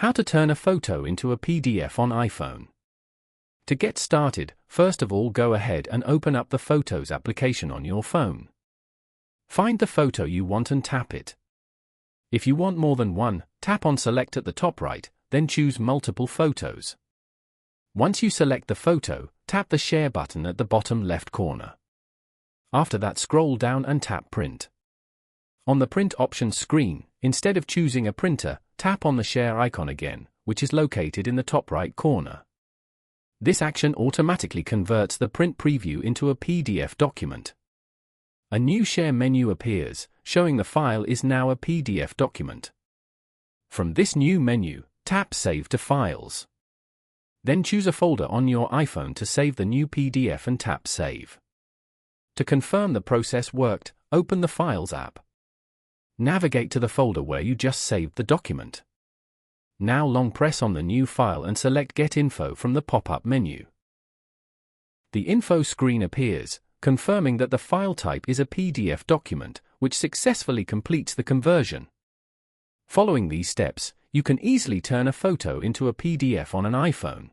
How to turn a photo into a PDF on iPhone. To get started, first of all go ahead and open up the Photos application on your phone. Find the photo you want and tap it. If you want more than one, tap on Select at the top right, then choose Multiple Photos. Once you select the photo, tap the Share button at the bottom left corner. After that, scroll down and tap Print. On the Print options screen, instead of choosing a printer, tap on the Share icon again, which is located in the top right corner. This action automatically converts the print preview into a PDF document. A new Share menu appears, showing the file is now a PDF document. From this new menu, tap Save to Files. Then choose a folder on your iPhone to save the new PDF and tap Save. To confirm the process worked, open the Files app. Navigate to the folder where you just saved the document. Now long press on the new file and select Get Info from the pop-up menu. The info screen appears, confirming that the file type is a PDF document, which successfully completes the conversion. Following these steps, you can easily turn a photo into a PDF on an iPhone.